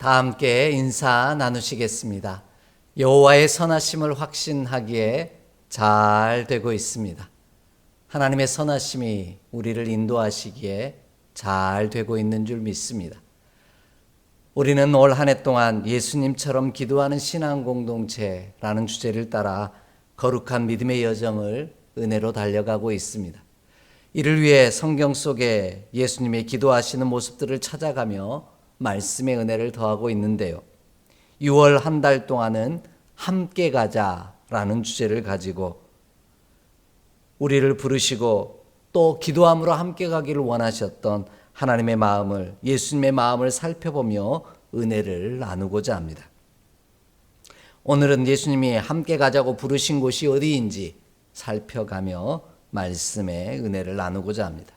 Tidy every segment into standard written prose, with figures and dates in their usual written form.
다 함께 인사 나누시겠습니다. 여호와의 선하심을 확신하기에 잘 되고 있습니다. 하나님의 선하심이 우리를 인도하시기에 잘 되고 있는 줄 믿습니다. 우리는 올 한 해 동안 예수님처럼 기도하는 신앙 공동체라는 주제를 따라 거룩한 믿음의 여정을 은혜로 달려가고 있습니다. 이를 위해 성경 속에 예수님의 기도하시는 모습들을 찾아가며 말씀의 은혜를 더하고 있는데요. 6월 한 달 동안은 함께 가자라는 주제를 가지고 우리를 부르시고 또 기도함으로 함께 가기를 원하셨던 하나님의 마음을, 예수님의 마음을 살펴보며 은혜를 나누고자 합니다. 오늘은 예수님이 함께 가자고 부르신 곳이 어디인지 살펴가며 말씀의 은혜를 나누고자 합니다.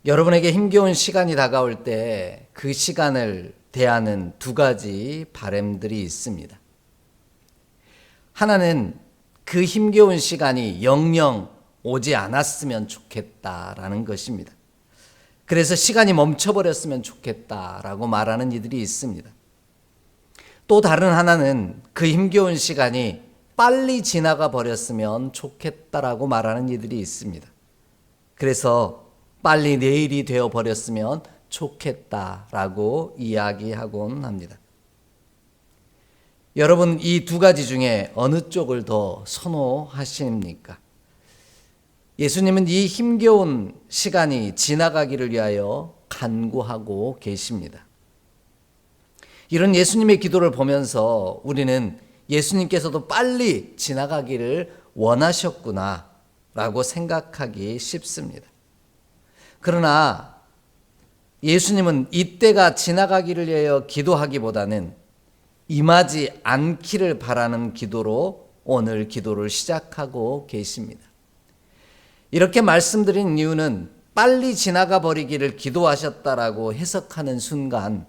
여러분에게 힘겨운 시간이 다가올 때 그 시간을 대하는 두 가지 바람들이 있습니다. 하나는 그 힘겨운 시간이 영영 오지 않았으면 좋겠다라는 것입니다. 그래서 시간이 멈춰버렸으면 좋겠다라고 말하는 이들이 있습니다. 또 다른 하나는 그 힘겨운 시간이 빨리 지나가 버렸으면 좋겠다라고 말하는 이들이 있습니다. 그래서 빨리 내일이 되어 버렸으면 좋겠다라고 이야기하곤 합니다. 여러분, 이 두 가지 중에 어느 쪽을 더 선호하십니까? 예수님은 이 힘겨운 시간이 지나가기를 위하여 간구하고 계십니다. 이런 예수님의 기도를 보면서 우리는 예수님께서도 빨리 지나가기를 원하셨구나 라고 생각하기 쉽습니다. 그러나 예수님은 이때가 지나가기를 위하여 기도하기보다는 임하지 않기를 바라는 기도로 오늘 기도를 시작하고 계십니다. 이렇게 말씀드린 이유는 빨리 지나가 버리기를 기도하셨다라고 해석하는 순간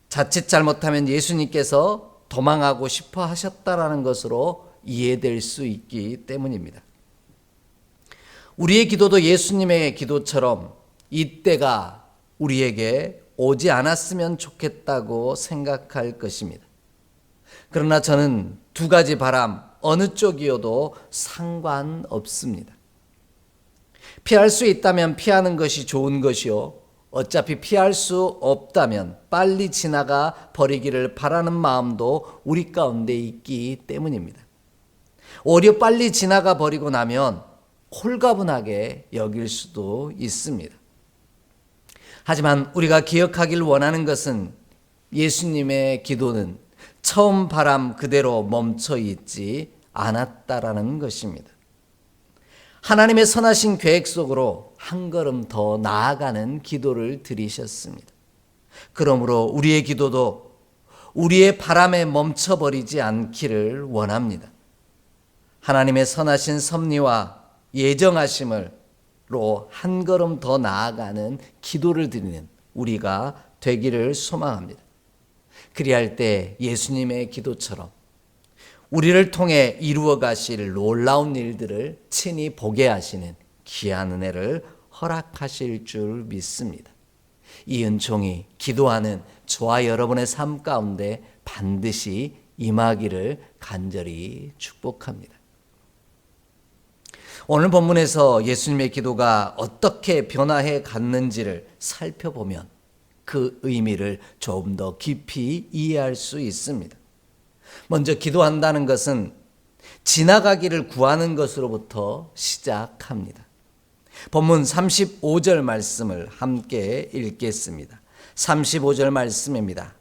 자칫 잘못하면 예수님께서 도망하고 싶어 하셨다라는 것으로 이해될 수 있기 때문입니다. 우리의 기도도 예수님의 기도처럼 이때가 우리에게 오지 않았으면 좋겠다고 생각할 것입니다. 그러나 저는 두 가지 바람 어느 쪽이어도 상관없습니다. 피할 수 있다면 피하는 것이 좋은 것이요, 어차피 피할 수 없다면 빨리 지나가 버리기를 바라는 마음도 우리 가운데 있기 때문입니다. 오히려 빨리 지나가 버리고 나면 홀가분하게 여길 수도 있습니다. 하지만 우리가 기억하길 원하는 것은 예수님의 기도는 처음 바람 그대로 멈춰 있지 않았다라는 것입니다. 하나님의 선하신 계획 속으로 한 걸음 더 나아가는 기도를 드리셨습니다. 그러므로 우리의 기도도 우리의 바람에 멈춰버리지 않기를 원합니다. 하나님의 선하신 섭리와 예정하심으로 한 걸음 더 나아가는 기도를 드리는 우리가 되기를 소망합니다. 그리할 때 예수님의 기도처럼 우리를 통해 이루어 가실 놀라운 일들을 친히 보게 하시는 귀한 은혜를 허락하실 줄 믿습니다. 이 은총이 기도하는 저와 여러분의 삶 가운데 반드시 임하기를 간절히 축복합니다. 오늘 본문에서 예수님의 기도가 어떻게 변화해 갔는지를 살펴보면 그 의미를 조금 더 깊이 이해할 수 있습니다. 먼저 기도한다는 것은 지나가기를 구하는 것으로부터 시작합니다. 본문 35절 말씀을 함께 읽겠습니다. 35절 말씀입니다.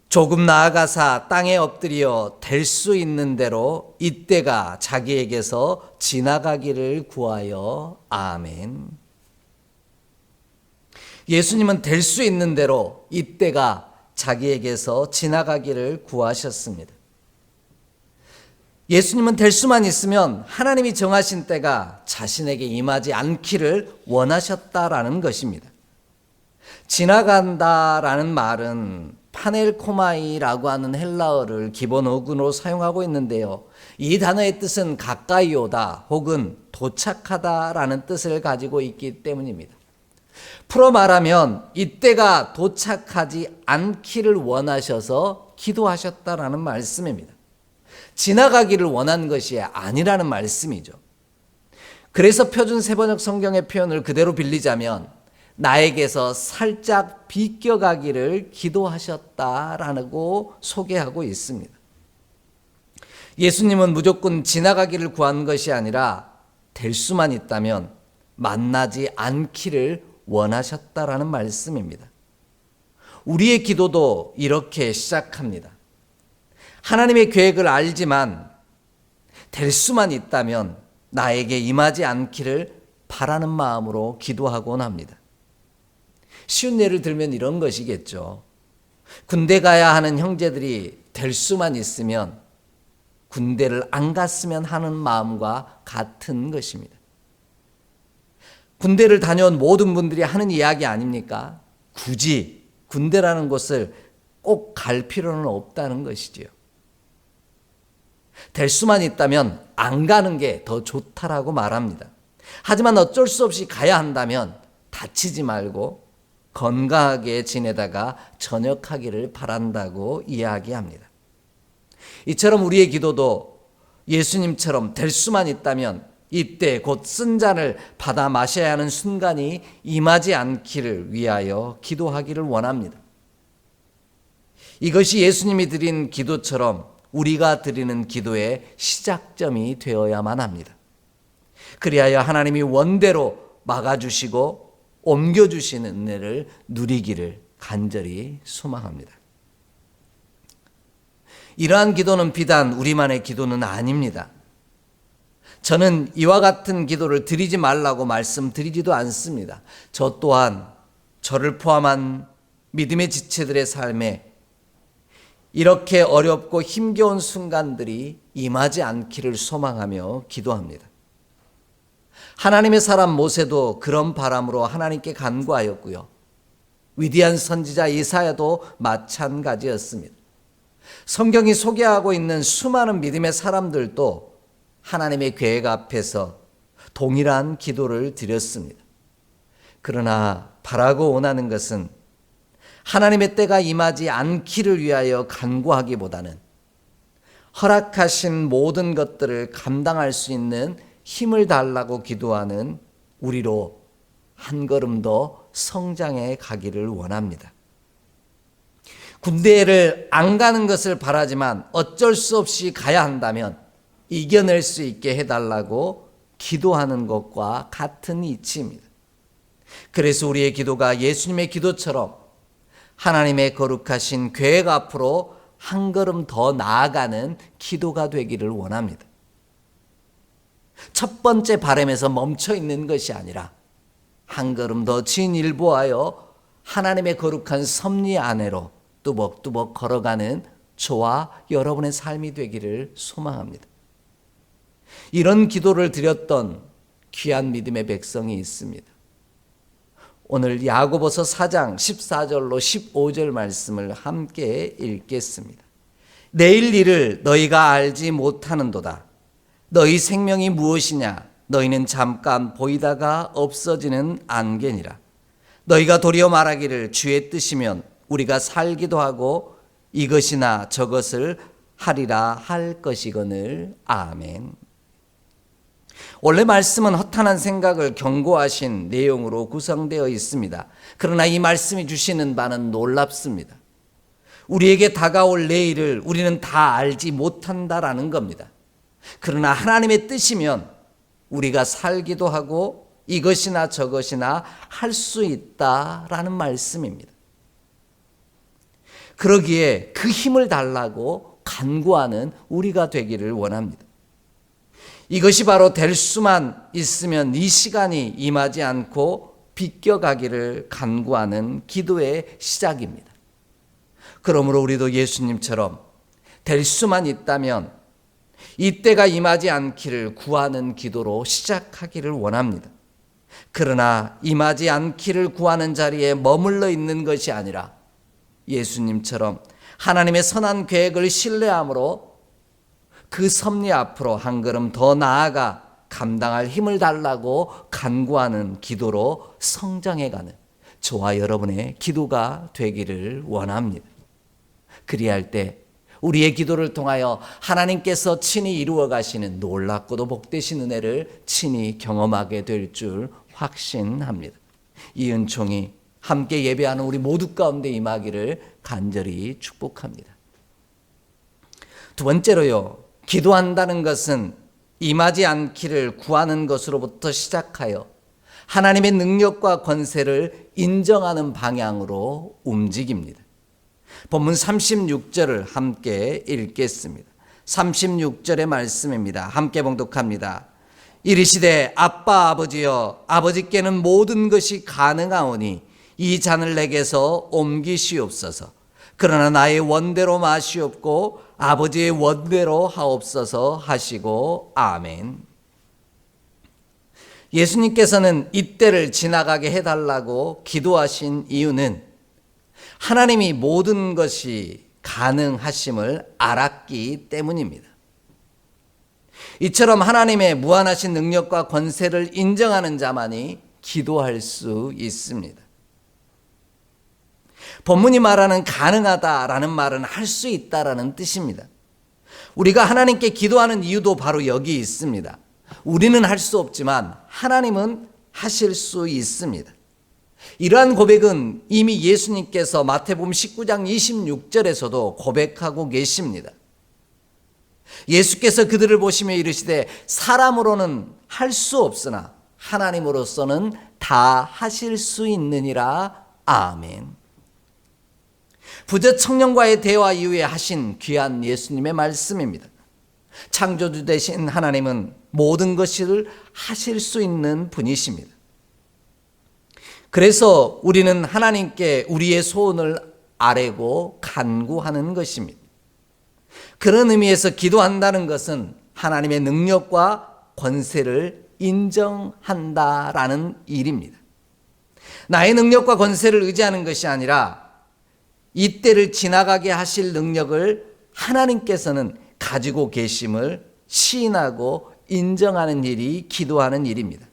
조금 나아가사 땅에 엎드려 될 수 있는 대로 이때가 자기에게서 지나가기를 구하여. 아멘. 예수님은 될 수 있는 대로 이때가 자기에게서 지나가기를 구하셨습니다. 예수님은 될 수만 있으면 하나님이 정하신 때가 자신에게 임하지 않기를 원하셨다라는 것입니다. 지나간다라는 말은 파넬코마이라고 하는 헬라어를 기본 어근으로 사용하고 있는데요. 이 단어의 뜻은 가까이 오다 혹은 도착하다라는 뜻을 가지고 있기 때문입니다. 풀어 말하면 이때가 도착하지 않기를 원하셔서 기도하셨다라는 말씀입니다. 지나가기를 원한 것이 아니라는 말씀이죠. 그래서 표준 세번역 성경의 표현을 그대로 빌리자면 나에게서 살짝 비껴가기를 기도하셨다라고 소개하고 있습니다. 예수님은 무조건 지나가기를 구한 것이 아니라 될 수만 있다면 만나지 않기를 원하셨다라는 말씀입니다. 우리의 기도도 이렇게 시작합니다. 하나님의 계획을 알지만 될 수만 있다면 나에게 임하지 않기를 바라는 마음으로 기도하곤 합니다. 쉬운 예를 들면 이런 것이겠죠. 군대 가야 하는 형제들이 될 수만 있으면 군대를 안 갔으면 하는 마음과 같은 것입니다. 군대를 다녀온 모든 분들이 하는 이야기 아닙니까? 굳이 군대라는 곳을 꼭 갈 필요는 없다는 것이지요. 될 수만 있다면 안 가는 게 더 좋다라고 말합니다. 하지만 어쩔 수 없이 가야 한다면 다치지 말고 건강하게 지내다가 전역하기를 바란다고 이야기합니다. 이처럼 우리의 기도도 예수님처럼 될 수만 있다면 이때 곧 쓴 잔을 받아 마셔야 하는 순간이 임하지 않기를 위하여 기도하기를 원합니다. 이것이 예수님이 드린 기도처럼 우리가 드리는 기도의 시작점이 되어야만 합니다. 그리하여 하나님이 원대로 막아주시고 옮겨주시는 은혜를 누리기를 간절히 소망합니다. 이러한 기도는 비단 우리만의 기도는 아닙니다. 저는 이와 같은 기도를 드리지 말라고 말씀드리지도 않습니다. 저 또한 저를 포함한 믿음의 지체들의 삶에 이렇게 어렵고 힘겨운 순간들이 임하지 않기를 소망하며 기도합니다. 하나님의 사람 모세도 그런 바람으로 하나님께 간구하였고요. 위대한 선지자 이사야도 마찬가지였습니다. 성경이 소개하고 있는 수많은 믿음의 사람들도 하나님의 계획 앞에서 동일한 기도를 드렸습니다. 그러나 바라고 원하는 것은 하나님의 때가 임하지 않기를 위하여 간구하기보다는 허락하신 모든 것들을 감당할 수 있는 힘을 달라고 기도하는 우리로 한 걸음 더 성장해 가기를 원합니다. 군대를 안 가는 것을 바라지만 어쩔 수 없이 가야 한다면 이겨낼 수 있게 해달라고 기도하는 것과 같은 이치입니다. 그래서 우리의 기도가 예수님의 기도처럼 하나님의 거룩하신 계획 앞으로 한 걸음 더 나아가는 기도가 되기를 원합니다. 첫 번째 바람에서 멈춰 있는 것이 아니라 한 걸음 더 진일보하여 하나님의 거룩한 섭리 안으로 뚜벅뚜벅 걸어가는 저와 여러분의 삶이 되기를 소망합니다. 이런 기도를 드렸던 귀한 믿음의 백성이 있습니다. 오늘 야고보서 4장 14절로 15절 말씀을 함께 읽겠습니다. 내일 일을 너희가 알지 못하는도다. 너희 생명이 무엇이냐? 너희는 잠깐 보이다가 없어지는 안개니라. 너희가 도리어 말하기를 주의 뜻이면 우리가 살기도 하고 이것이나 저것을 하리라 할 것이거늘. 아멘. 원래 말씀은 허탄한 생각을 경고하신 내용으로 구성되어 있습니다. 그러나 이 말씀이 주시는 바는 놀랍습니다. 우리에게 다가올 내일을 우리는 다 알지 못한다라는 겁니다. 그러나 하나님의 뜻이면 우리가 살기도 하고 이것이나 저것이나 할 수 있다라는 말씀입니다. 그러기에 그 힘을 달라고 간구하는 우리가 되기를 원합니다. 이것이 바로 될 수만 있으면 이 시간이 임하지 않고 비껴가기를 간구하는 기도의 시작입니다. 그러므로 우리도 예수님처럼 될 수만 있다면 이때가 임하지 않기를 구하는 기도로 시작하기를 원합니다. 그러나 임하지 않기를 구하는 자리에 머물러 있는 것이 아니라 예수님처럼 하나님의 선한 계획을 신뢰함으로 그 섭리 앞으로 한 걸음 더 나아가 감당할 힘을 달라고 간구하는 기도로 성장해가는 저와 여러분의 기도가 되기를 원합니다. 그리할 때 우리의 기도를 통하여 하나님께서 친히 이루어 가시는 놀랍고도 복되신 은혜를 친히 경험하게 될 줄 확신합니다. 이 은총이 함께 예배하는 우리 모두 가운데 임하기를 간절히 축복합니다. 두 번째로요, 기도한다는 것은 임하지 않기를 구하는 것으로부터 시작하여 하나님의 능력과 권세를 인정하는 방향으로 움직입니다. 본문 36절을 함께 읽겠습니다. 36절의 말씀입니다. 함께 봉독합니다. 이르시되 아빠 아버지여, 아버지께는 모든 것이 가능하오니 이 잔을 내게서 옮기시옵소서. 그러나 나의 원대로 마시옵고 아버지의 원대로 하옵소서 하시고 아멘. 예수님께서는 이때를 지나가게 해달라고 기도하신 이유는 하나님이 모든 것이 가능하심을 알았기 때문입니다. 이처럼 하나님의 무한하신 능력과 권세를 인정하는 자만이 기도할 수 있습니다. 본문이 말하는 가능하다라는 말은 할 수 있다라는 뜻입니다. 우리가 하나님께 기도하는 이유도 바로 여기 있습니다. 우리는 할 수 없지만 하나님은 하실 수 있습니다. 이러한 고백은 이미 예수님께서 마태복음 19장 26절에서도 고백하고 계십니다. 예수께서 그들을 보시며 이르시되 사람으로는 할 수 없으나 하나님으로서는 다 하실 수 있느니라. 아멘. 부자 청년과의 대화 이후에 하신 귀한 예수님의 말씀입니다. 창조주 되신 하나님은 모든 것을 하실 수 있는 분이십니다. 그래서 우리는 하나님께 우리의 소원을 아뢰고 간구하는 것입니다. 그런 의미에서 기도한다는 것은 하나님의 능력과 권세를 인정한다라는 일입니다. 나의 능력과 권세를 의지하는 것이 아니라 이때를 지나가게 하실 능력을 하나님께서는 가지고 계심을 시인하고 인정하는 일이 기도하는 일입니다.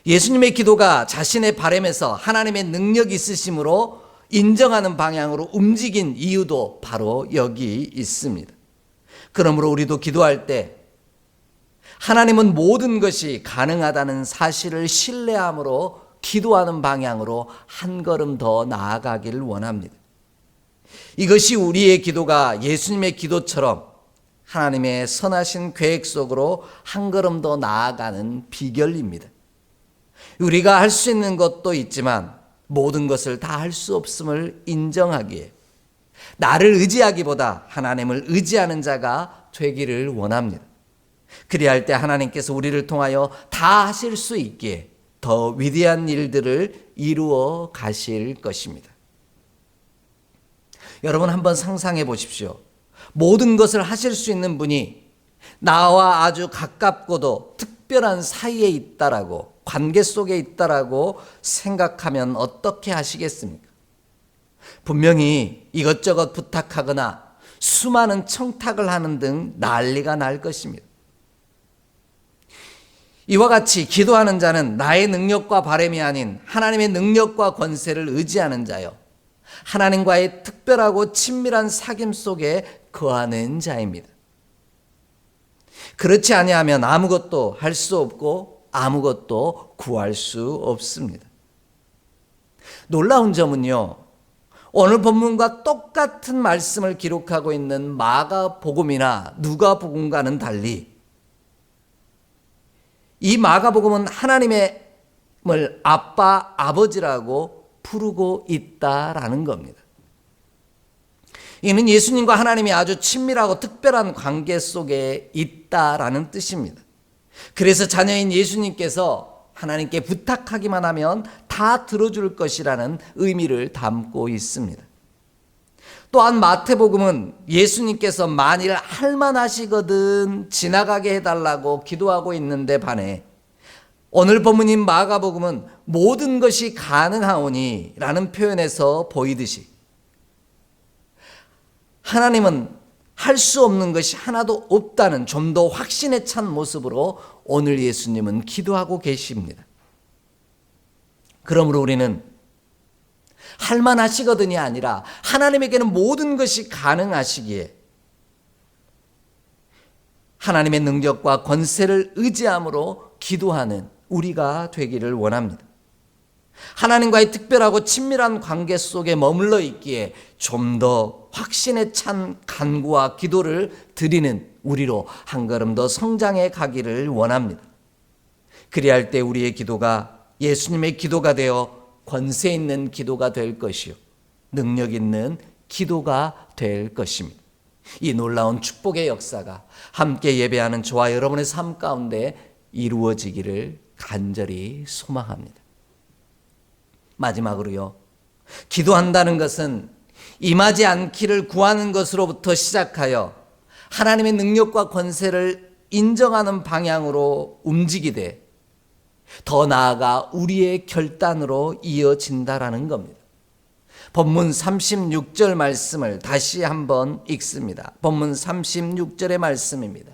예수님의 기도가 자신의 바람에서 하나님의 능력이 있으심으로 인정하는 방향으로 움직인 이유도 바로 여기 있습니다. 그러므로 우리도 기도할 때 하나님은 모든 것이 가능하다는 사실을 신뢰함으로 기도하는 방향으로 한 걸음 더 나아가기를 원합니다. 이것이 우리의 기도가 예수님의 기도처럼 하나님의 선하신 계획 속으로 한 걸음 더 나아가는 비결입니다. 우리가 할 수 있는 것도 있지만 모든 것을 다 할 수 없음을 인정하기에 나를 의지하기보다 하나님을 의지하는 자가 되기를 원합니다. 그리할 때 하나님께서 우리를 통하여 다 하실 수 있기에 더 위대한 일들을 이루어 가실 것입니다. 여러분 한번 상상해 보십시오. 모든 것을 하실 수 있는 분이 나와 아주 가깝고도 특별한 사이에 있다라고, 관계 속에 있다라고 생각하면 어떻게 하시겠습니까? 분명히 이것저것 부탁하거나 수많은 청탁을 하는 등 난리가 날 것입니다. 이와 같이 기도하는 자는 나의 능력과 바람이 아닌 하나님의 능력과 권세를 의지하는 자요, 하나님과의 특별하고 친밀한 사귐 속에 거하는 자입니다. 그렇지 아니하면 아무것도 할 수 없고 아무것도 구할 수 없습니다. 놀라운 점은요, 오늘 본문과 똑같은 말씀을 기록하고 있는 마가복음이나 누가복음과는 달리 이 마가복음은 하나님을 아빠, 아버지라고 부르고 있다라는 겁니다. 이는 예수님과 하나님이 아주 친밀하고 특별한 관계 속에 있다라는 뜻입니다. 그래서 자녀인 예수님께서 하나님께 부탁하기만 하면 다 들어줄 것이라는 의미를 담고 있습니다. 또한 마태복음은 예수님께서 만일 할만하시거든 지나가게 해달라고 기도하고 있는데 반해 오늘 본문인 마가복음은 모든 것이 가능하오니 라는 표현에서 보이듯이 하나님은 할 수 없는 것이 하나도 없다는 좀 더 확신에 찬 모습으로 오늘 예수님은 기도하고 계십니다. 그러므로 우리는 할만하시거든이 아니라 하나님에게는 모든 것이 가능하시기에 하나님의 능력과 권세를 의지함으로 기도하는 우리가 되기를 원합니다. 하나님과의 특별하고 친밀한 관계 속에 머물러 있기에 좀 더 확신에 찬 간구와 기도를 드리는 우리로 한 걸음 더 성장해 가기를 원합니다. 그리할 때 우리의 기도가 예수님의 기도가 되어 권세 있는 기도가 될 것이요 능력 있는 기도가 될 것입니다. 이 놀라운 축복의 역사가 함께 예배하는 저와 여러분의 삶 가운데 이루어지기를 간절히 소망합니다. 마지막으로요, 기도한다는 것은 임하지 않기를 구하는 것으로부터 시작하여 하나님의 능력과 권세를 인정하는 방향으로 움직이되 더 나아가 우리의 결단으로 이어진다라는 겁니다. 본문 36절 말씀을 다시 한번 읽습니다. 본문 36절의 말씀입니다.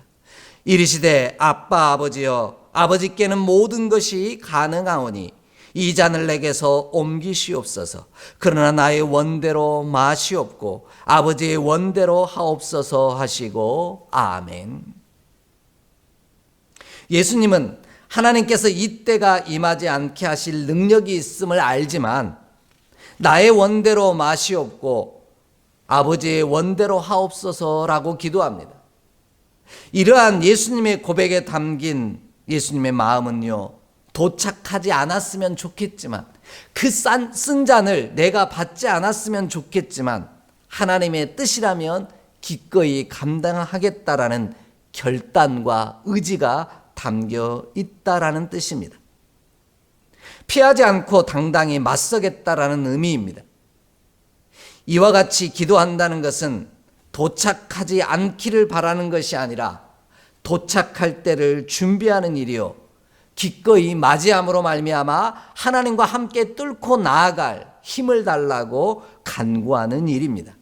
이르시되 아빠 아버지여 아버지께는 모든 것이 가능하오니 이 잔을 내게서 옮기시옵소서. 그러나 나의 원대로 마시옵고 아버지의 원대로 하옵소서 하시고 아멘. 예수님은 하나님께서 이때가 임하지 않게 하실 능력이 있음을 알지만 나의 원대로 마시옵고 아버지의 원대로 하옵소서라고 기도합니다. 이러한 예수님의 고백에 담긴 예수님의 마음은요, 도착하지 않았으면 좋겠지만 그 쓴 잔을 내가 받지 않았으면 좋겠지만 하나님의 뜻이라면 기꺼이 감당하겠다라는 결단과 의지가 담겨 있다라는 뜻입니다. 피하지 않고 당당히 맞서겠다라는 의미입니다. 이와 같이 기도한다는 것은 도착하지 않기를 바라는 것이 아니라 도착할 때를 준비하는 일이요 기꺼이 맞이함으로 말미암아 하나님과 함께 뚫고 나아갈 힘을 달라고 간구하는 일입니다.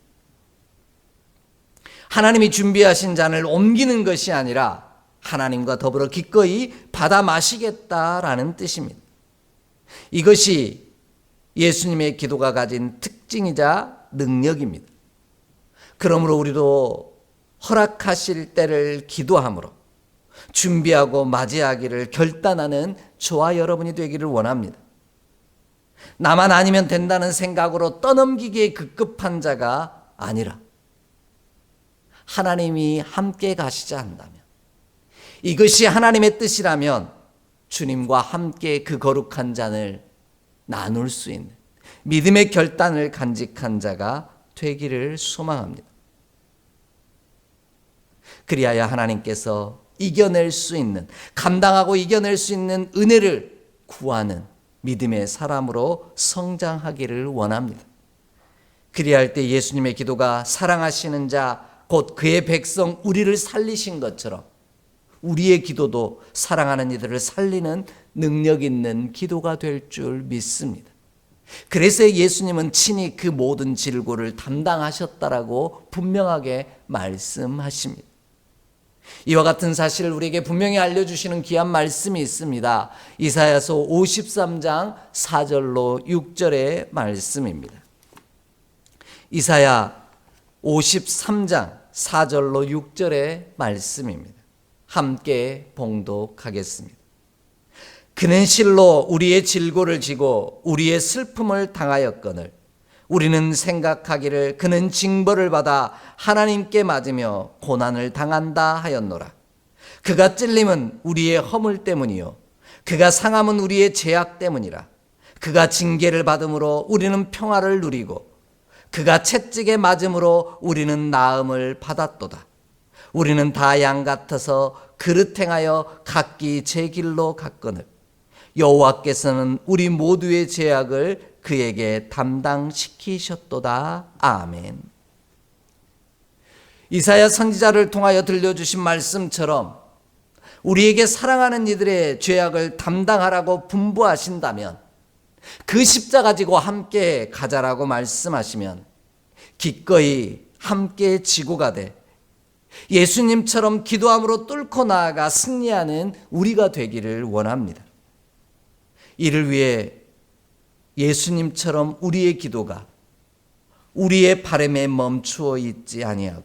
하나님이 준비하신 잔을 옮기는 것이 아니라 하나님과 더불어 기꺼이 받아 마시겠다라는 뜻입니다. 이것이 예수님의 기도가 가진 특징이자 능력입니다. 그러므로 우리도 허락하실 때를 기도함으로 준비하고 맞이하기를 결단하는 저와 여러분이 되기를 원합니다. 나만 아니면 된다는 생각으로 떠넘기기에 급급한 자가 아니라 하나님이 함께 가시자 한다면, 이것이 하나님의 뜻이라면 주님과 함께 그 거룩한 잔을 나눌 수 있는 믿음의 결단을 간직한 자가 되기를 소망합니다. 그리하여 하나님께서 이겨낼 수 있는, 감당하고 이겨낼 수 있는 은혜를 구하는 믿음의 사람으로 성장하기를 원합니다. 그리할 때 예수님의 기도가 사랑하시는 자, 곧 그의 백성 우리를 살리신 것처럼 우리의 기도도 사랑하는 이들을 살리는 능력 있는 기도가 될 줄 믿습니다. 그래서 예수님은 친히 그 모든 질고를 담당하셨다라고 분명하게 말씀하십니다. 이와 같은 사실을 우리에게 분명히 알려주시는 귀한 말씀이 있습니다. 이사야서 53장 4절로 6절의 말씀입니다. 이사야 53장 4절로 6절의 말씀입니다. 함께 봉독하겠습니다. 그는 실로 우리의 질고를 지고 우리의 슬픔을 당하였거늘 우리는 생각하기를 그는 징벌을 받아 하나님께 맞으며 고난을 당한다 하였노라. 그가 찔림은 우리의 허물 때문이요 그가 상함은 우리의 죄악 때문이라. 그가 징계를 받음으로 우리는 평화를 누리고 그가 채찍에 맞음으로 우리는 나음을 받았도다. 우리는 다 양 같아서 그릇 행하여 각기 제 길로 갔거늘 여호와께서는 우리 모두의 죄악을 그에게 담당시키셨도다. 아멘. 이사야 선지자를 통하여 들려주신 말씀처럼 우리에게 사랑하는 이들의 죄악을 담당하라고 분부하신다면, 그 십자가 지고 함께 가자라고 말씀하시면 기꺼이 함께 지고 가되 예수님처럼 기도함으로 뚫고 나아가 승리하는 우리가 되기를 원합니다. 이를 위해 예수님처럼 우리의 기도가 우리의 바람에 멈추어 있지 아니하고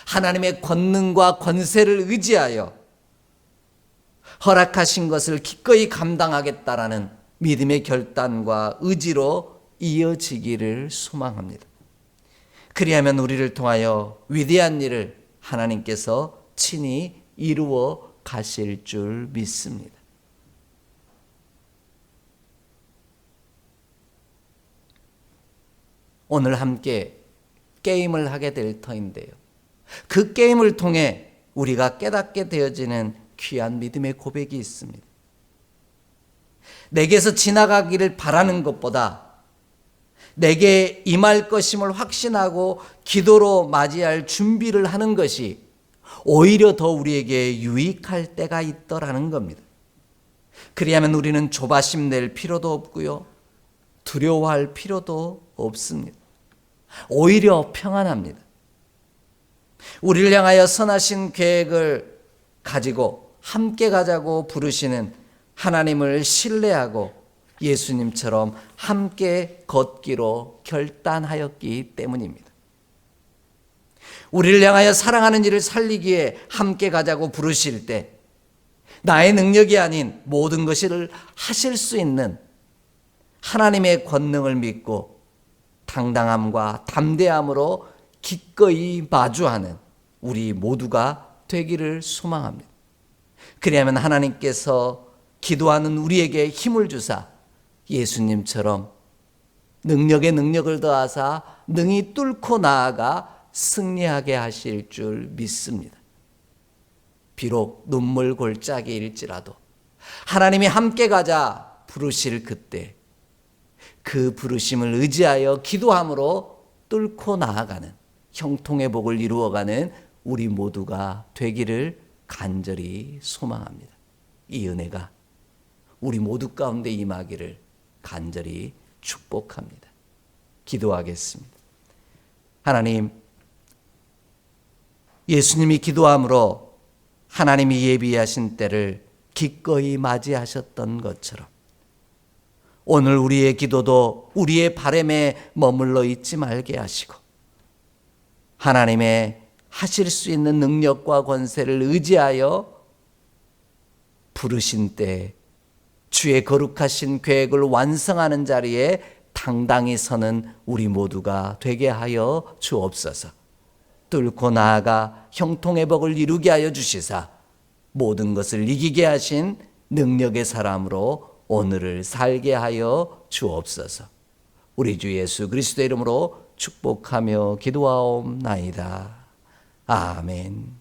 하나님의 권능과 권세를 의지하여 허락하신 것을 기꺼이 감당하겠다라는 믿음의 결단과 의지로 이어지기를 소망합니다. 그리하면 우리를 통하여 위대한 일을 하나님께서 친히 이루어 가실 줄 믿습니다. 오늘 함께 게임을 하게 될 터인데요. 그 게임을 통해 우리가 깨닫게 되어지는 귀한 믿음의 고백이 있습니다. 내게서 지나가기를 바라는 것보다 내게 임할 것임을 확신하고 기도로 맞이할 준비를 하는 것이 오히려 더 우리에게 유익할 때가 있더라는 겁니다. 그리하면 우리는 조바심 낼 필요도 없고요. 두려워할 필요도 없습니다. 오히려 평안합니다. 우리를 향하여 선하신 계획을 가지고 함께 가자고 부르시는 하나님을 신뢰하고 예수님처럼 함께 걷기로 결단하였기 때문입니다. 우리를 향하여 사랑하는 이를 살리기에 함께 가자고 부르실 때 나의 능력이 아닌 모든 것을 하실 수 있는 하나님의 권능을 믿고 당당함과 담대함으로 기꺼이 마주하는 우리 모두가 되기를 소망합니다. 그리하면 하나님께서 기도하는 우리에게 힘을 주사 예수님처럼 능력에 능력을 더하사 능히 뚫고 나아가 승리하게 하실 줄 믿습니다. 비록 눈물 골짜기일지라도 하나님이 함께 가자 부르실 그때 그 부르심을 의지하여 기도함으로 뚫고 나아가는 형통의 복을 이루어가는 우리 모두가 되기를 간절히 소망합니다. 이 은혜가 우리 모두 가운데 임하기를 간절히 축복합니다. 기도하겠습니다. 하나님, 예수님이 기도함으로 하나님이 예비하신 때를 기꺼이 맞이하셨던 것처럼 오늘 우리의 기도도 우리의 바람에 머물러 있지 말게 하시고 하나님의 하실 수 있는 능력과 권세를 의지하여 부르신 때 주의 거룩하신 계획을 완성하는 자리에 당당히 서는 우리 모두가 되게 하여 주옵소서. 뚫고 나아가 형통의 복을 이루게 하여 주시사 모든 것을 이기게 하신 능력의 사람으로 오늘을 살게 하여 주옵소서. 우리 주 예수 그리스도의 이름으로 축복하며 기도하옵나이다. 아멘.